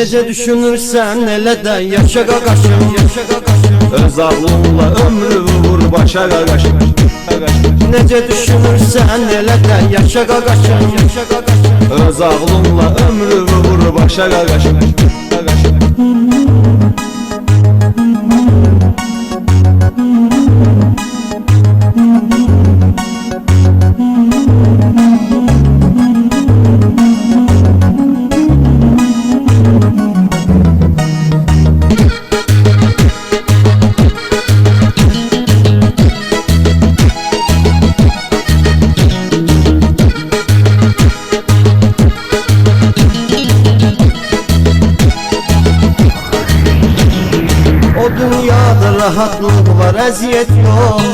Necə düşünürsən elə də yaşa qaqaşım. Öz ağlınla ömrü vur başa qaqaşım. Necə düşünürsən elə də yaşa qaqaşım. Öz ağlınla ömrü vur başa qaqaşım. O dünyada rahatlıq var, əziyyət yox.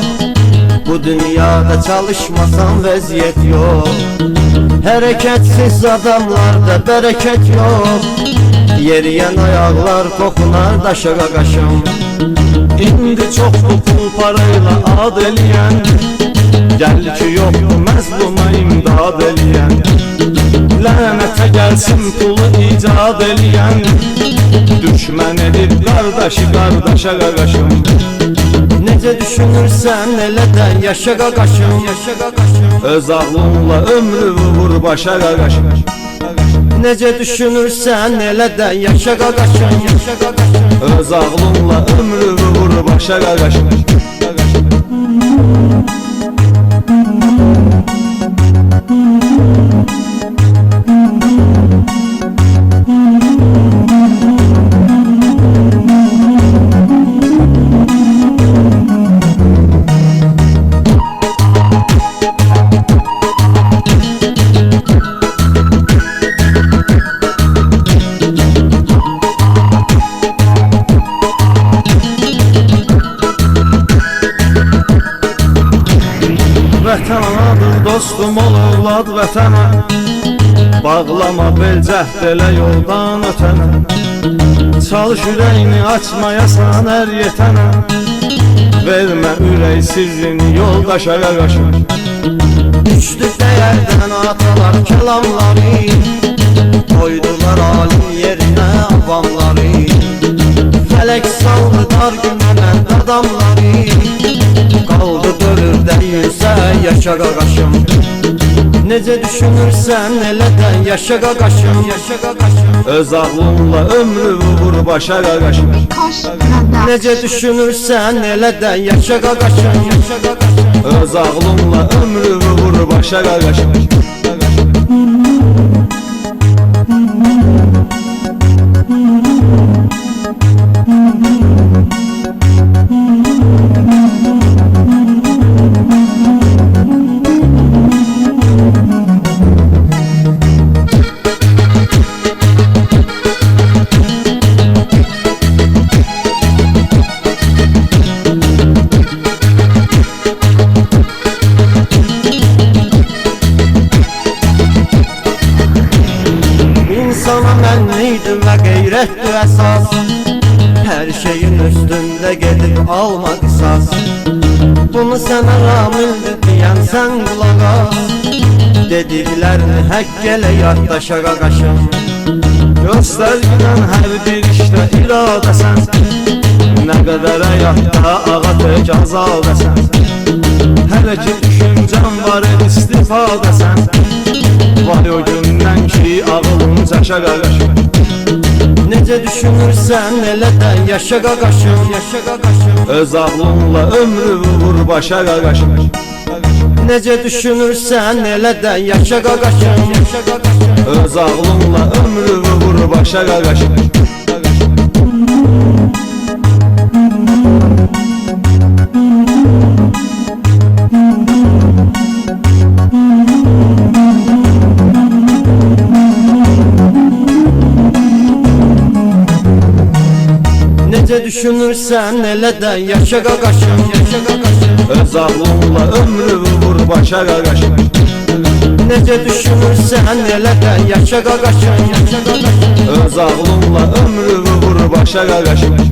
Bu dünyada çalışmasan vəziyyət yox. Hərəkətsiz adamlarda bərəkət yox. Yeriyən ayaqlar qoxunar daşa qaqaşım. İndi çoxlu pul parayla ad eləyən, gəl ki yoxdur məzluma imdad eləyən. Lənətə gəlsin pulu icad eləyən, düşmən edib qardaşı qardaşa qaqaşım. Necə düşünürsən elə də yaşa qaqaşım. Öz ağlınla ömrü vur başa qaqaşım. Necə düşünürsən elə də yaşa qaqaşım. Öz ağlınla ömrü vur başa qaqaşım. Vətən anadır dostum, ol övlad vətənə. Bağlama bel cəhd elə yoldan ötənə. Çalış ürəyini açmayasan hər yetənə. Vermə ürək sirrini yoldaşa qaqaşım. Düşdü dəyərdən atalar kəlamları. Qoydular alim yerinə avamları. Fələk saldı dar günənən adamları. Qaldı dölürdə yüzə yaşa qaqaşım. Necə düşünürsən elə də yaşa qaqaşım. Öz ağlınla ömrü vur başa qaqaşım. Necə düşünürsən elə də yaşa qaqaşım. Öz ağlınla ömrü vur başa qaqaşım. İnsana mənlidir və qeyrətdir əsas. Hər şeyin üstündə gedib alma qisas. Bunu sənə ramildir deyən sən qulaq as. Dediklərini həkk elə yaddaşa qaqaşım. Göstərgilən hər bir işdə iradəsən. Nə qədər həyatda ağa tək azadəsən. Hələ ki düşüncən var istifadəsən. Vay o gündən ki ağılın çaşa qaqaşım. Necə düşünürsən elə də yaşa qaqaşım. Öz ağlınla ömrü vur başa qaqaşım. Necə düşünürsən elə də yaşa qaqaşım. Öz ağlınla ömrü vur başa qaqaşım. Necə düşünürsən elə də yaşa qaqaşım. Öz ağlınla ömrü vur başa qaqaşım. Necə düşünürsən elə də yaşa qaqaşım. Öz ağlınla ömrü vur başa qaqaşım.